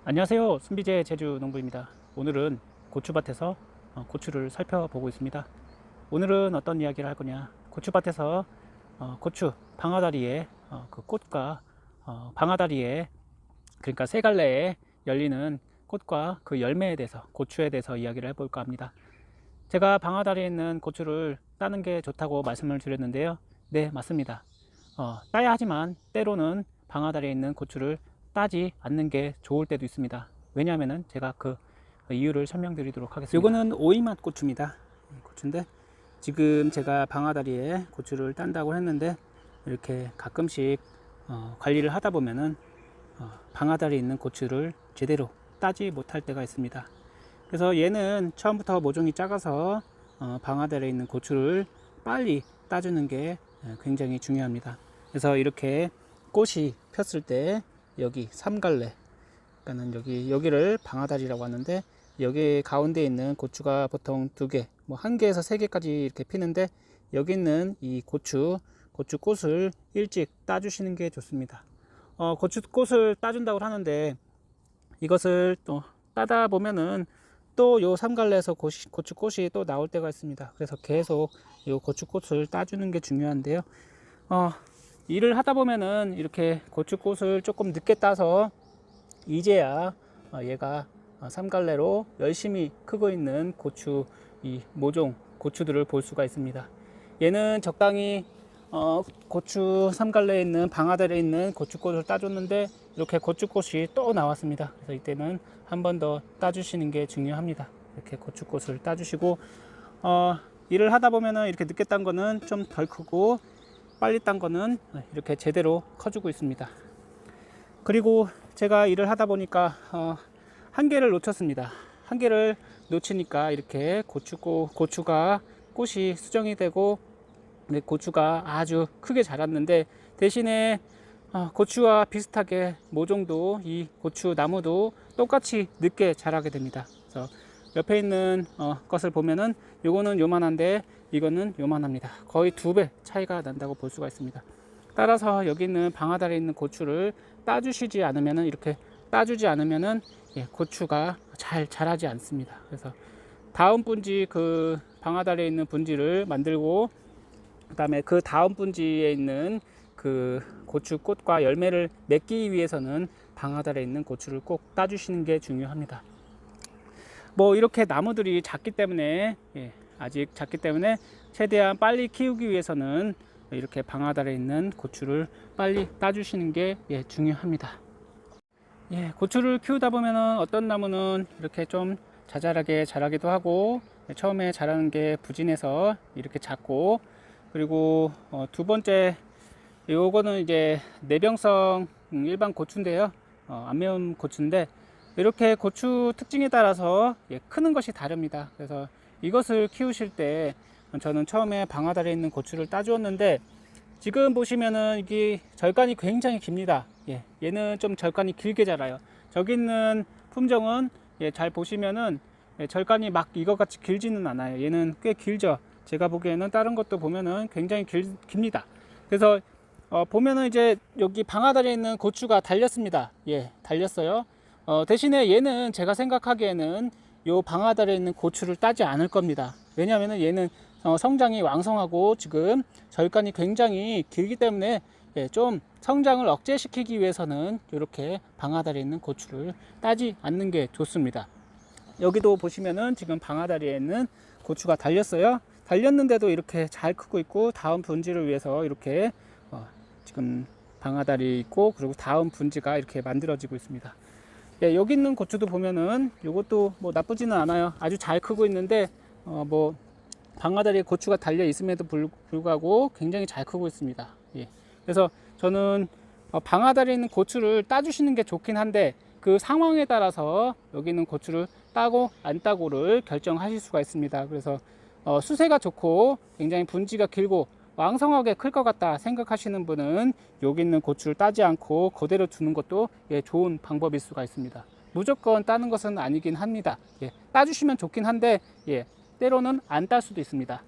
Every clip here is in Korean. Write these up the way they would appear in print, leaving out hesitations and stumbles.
안녕하세요. 순비제 제주농부입니다. 오늘은 고추밭에서 고추를 살펴보고 있습니다. 오늘은 어떤 이야기를 할 거냐, 고추밭에서 고추 방아다리에 그 꽃과 방아다리에, 그러니까 세 갈래에 열리는 꽃과 그 열매에 대해서, 고추에 대해서 이야기를 해볼까 합니다. 제가 방아다리에 있는 고추를 따는 게 좋다고 말씀을 드렸는데요. 네, 맞습니다. 따야 하지만 때로는 방아다리에 있는 고추를 따지 않는 게 좋을 때도 있습니다. 왜냐하면 제가 그 이유를 설명드리도록 하겠습니다. 이거는 오이맛 고추입니다. 고추인데 지금 제가 방아다리에 고추를 딴다고 했는데, 이렇게 가끔씩 관리를 하다 보면은 방아다리에 있는 고추를 제대로 따지 못할 때가 있습니다. 그래서 얘는 처음부터 모종이 작아서 방아다리에 있는 고추를 빨리 따주는 게 굉장히 중요합니다. 그래서 이렇게 꽃이 폈을 때 여기 3갈래, 그러니까는 여기를 방아다리라고 하는데, 여기 가운데 있는 고추가 보통 2개, 뭐 1개에서 3개까지 이렇게 피는데, 여기 있는 이 고추 꽃을 일찍 따주시는 게 좋습니다. 고추 꽃을 따준다고 하는데, 이것을 또 따다 보면은 또 요 3갈래에서 고추 꽃이 또 나올 때가 있습니다. 그래서 계속 요 고추 꽃을 따주는 게 중요한데요. 일을 하다 보면은 이렇게 고추꽃을 조금 늦게 따서 이제야 얘가 3갈래로 열심히 크고 있는 고추, 이 모종 고추들을 볼 수가 있습니다. 얘는 적당히 고추 3갈래에 있는 방아다리에 있는 고추꽃을 따줬는데, 이렇게 고추꽃이 또 나왔습니다. 그래서 이때는 한 번 더 따주시는 게 중요합니다. 이렇게 고추꽃을 따주시고, 일을 하다 보면은 이렇게 늦게 딴 거는 좀 덜 크고, 빨리 딴 거는 이렇게 제대로 커주고 있습니다. 그리고 제가 일을 하다 보니까 한 개를 놓쳤습니다. 한 개를 놓치니까 이렇게 고추가 꽃이 수정이 되고, 고추가 아주 크게 자랐는데, 대신에 고추와 비슷하게 모종도, 이 고추 나무도 똑같이 늦게 자라게 됩니다. 그래서 옆에 있는 것을 보면은 요거는 요만한데 이거는 요만합니다. 거의 2배 차이가 난다고 볼 수가 있습니다. 따라서 여기 있는 방아다리에 있는 고추를 따주시지 않으면은, 이렇게 따주지 않으면은 고추가 잘 자라지 않습니다. 그래서 다음 분지, 그 방아다리에 있는 분지를 만들고, 그 다음에 그 다음 분지에 있는 그 고추 꽃과 열매를 맺기 위해서는 방아다리에 있는 고추를 꼭 따주시는 게 중요합니다. 뭐 이렇게 나무들이 작기 때문에, 아직 작기 때문에 최대한 빨리 키우기 위해서는 이렇게 방아다리에 있는 고추를 빨리 따주시는 게 중요합니다. 고추를 키우다 보면은 어떤 나무는 이렇게 좀 자잘하게 자라기도 하고, 처음에 자라는 게 부진해서 이렇게 작고, 그리고 두 번째, 요거는 이제 내병성 일반 고추인데요. 안 매운 고추인데, 이렇게 고추 특징에 따라서 크는 것이 다릅니다. 그래서 이것을 키우실 때 저는 처음에 방아다리에 있는 고추를 따주었는데, 지금 보시면은 이게 절간이 굉장히 깁니다. 얘는 좀 절간이 길게 자라요. 저기 있는 품종은 잘 보시면은 절간이 막 이거같이 길지는 않아요. 얘는 꽤 길죠. 제가 보기에는 다른 것도 보면은 굉장히 깁니다. 그래서 보면은 이제 여기 방아다리에 있는 고추가 달렸습니다. 달렸어요. 대신에 얘는 제가 생각하기에는 요 방아다리에 있는 고추를 따지 않을 겁니다. 왜냐하면 얘는 성장이 왕성하고 지금 절간이 굉장히 길기 때문에 좀 성장을 억제시키기 위해서는 이렇게 방아다리에 있는 고추를 따지 않는 게 좋습니다. 여기도 보시면은 지금 방아다리에 있는 고추가 달렸어요. 달렸는데도 이렇게 잘 크고 있고, 다음 분지를 위해서 이렇게 지금 방아다리 있고, 그리고 다음 분지가 이렇게 만들어지고 있습니다. 여기 있는 고추도 보면은 이것도 뭐 나쁘지는 않아요. 아주 잘 크고 있는데 뭐 방아다리에 고추가 달려 있음에도 불구하고 굉장히 잘 크고 있습니다. 그래서 저는 방아다리에 있는 고추를 따주시는 게 좋긴 한데, 그 상황에 따라서 여기 있는 고추를 따고 안 따고를 결정하실 수가 있습니다. 그래서 수세가 좋고 굉장히 분지가 길고 왕성하게 클 것 같다 생각하시는 분은 여기 있는 고추를 따지 않고 그대로 두는 것도 좋은 방법일 수가 있습니다. 무조건 따는 것은 아니긴 합니다. 따주시면 좋긴 한데 때로는 안 딸 수도 있습니다.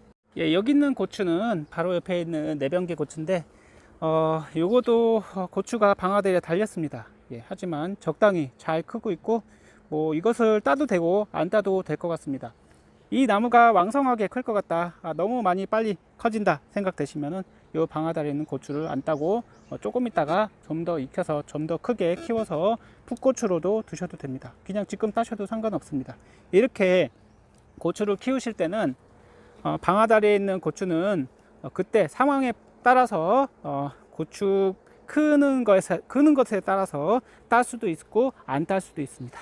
여기 있는 고추는 바로 옆에 있는 내병계 고추인데, 요것도 고추가 방아다리에 달렸습니다. 예, 하지만 적당히 잘 크고 있고 뭐 이것을 따도 되고 안 따도 될 것 같습니다. 이 나무가 왕성하게 클 것 같다, 너무 많이 빨리 커진다 생각되시면은 이 방아다리에 있는 고추를 안 따고 조금 있다가 좀 더 익혀서 좀 더 크게 키워서 풋고추로도 두셔도 됩니다. 그냥 지금 따셔도 상관없습니다. 이렇게 고추를 키우실 때는 방아다리에 있는 고추는 그때 상황에 따라서 고추 크는 것에 따라서 딸 수도 있고 안 딸 수도 있습니다.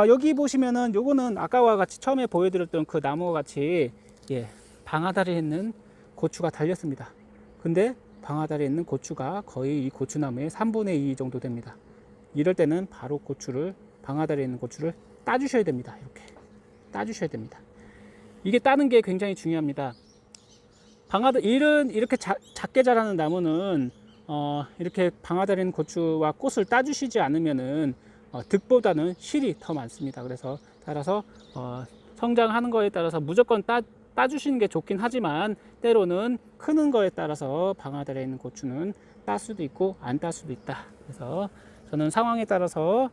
여기 보시면은 요거는 아까와 같이 처음에 보여드렸던 그 나무와 같이, 예, 방아다리에 있는 고추가 달렸습니다. 근데 방아다리에 있는 고추가 거의 이 고추나무의 3분의 2 정도 됩니다. 이럴 때는 바로 방아다리에 있는 고추를 따주셔야 됩니다. 이렇게 따주셔야 됩니다. 이게 따는 게 굉장히 중요합니다. 이렇게 작게 자라는 나무는 이렇게 방아다리에 있는 고추와 꽃을 따주시지 않으면은 득보다는 실이 더 많습니다. 그래서 따라서 성장하는 거에 따라서 무조건 따주시는 게 좋긴 하지만 때로는 크는 거에 따라서 방아다리에 있는 고추는 딸 수도 있고 안 딸 수도 있다. 그래서 저는 상황에 따라서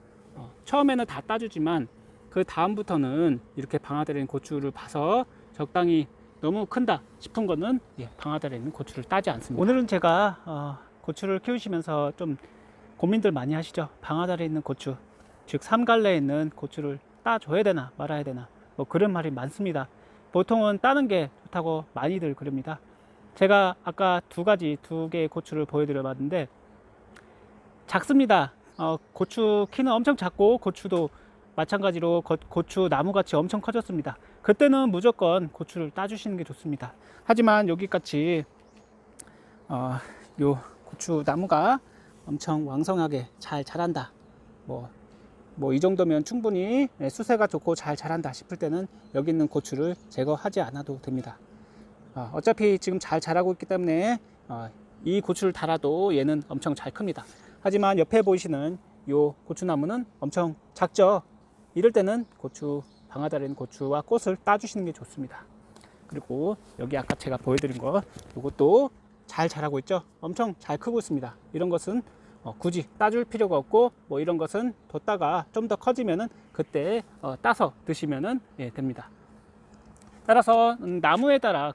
처음에는 다 따주지만 그 다음부터는 이렇게 방아다리에 있는 고추를 봐서 적당히 너무 큰다 싶은 거는, 예, 방아다리에 있는 고추를 따지 않습니다. 오늘은 제가 고추를 키우시면서 좀 고민들 많이 하시죠. 방아다리에 있는 고추, 즉 삼갈래에 있는 고추를 따줘야 되나 말아야 되나, 뭐 그런 말이 많습니다. 보통은 따는 게 좋다고 많이들 그럽니다. 제가 아까 두 개의 고추를 보여드려 봤는데 작습니다. 고추 키는 엄청 작고 고추도 마찬가지로 고추 나무같이 엄청 커졌습니다. 그때는 무조건 고추를 따주시는 게 좋습니다. 하지만 여기같이 요 고추 나무가 엄청 왕성하게 잘 자란다, 뭐 이 정도면 충분히 수세가 좋고 잘 자란다 싶을 때는 여기 있는 고추를 제거하지 않아도 됩니다. 어차피 지금 잘 자라고 있기 때문에 이 고추를 달아도 얘는 엄청 잘 큽니다. 하지만 옆에 보이시는 요 고추나무는 엄청 작죠. 이럴 때는 방아다리에 있는 고추와 꽃을 따주시는 게 좋습니다. 그리고 여기 아까 제가 보여드린 거, 이것도 잘 자라고 있죠. 엄청 잘 크고 있습니다. 이런 것은 굳이 따줄 필요가 없고, 뭐 이런 것은 뒀다가 좀 더 커지면은 그때 따서 드시면은, 예, 됩니다. 따라서 나무에 따라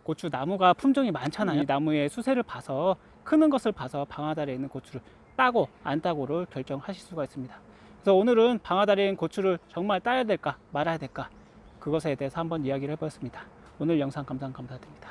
고추 나무가 품종이 많잖아요. 이 나무의 수세를 봐서, 크는 것을 봐서 방아다리에 있는 고추를 따고 안 따고를 결정하실 수가 있습니다. 그래서 오늘은 방아다리에 있는 고추를 정말 따야 될까 말아야 될까, 그것에 대해서 한번 이야기를 해보았습니다. 오늘 영상 감사드립니다.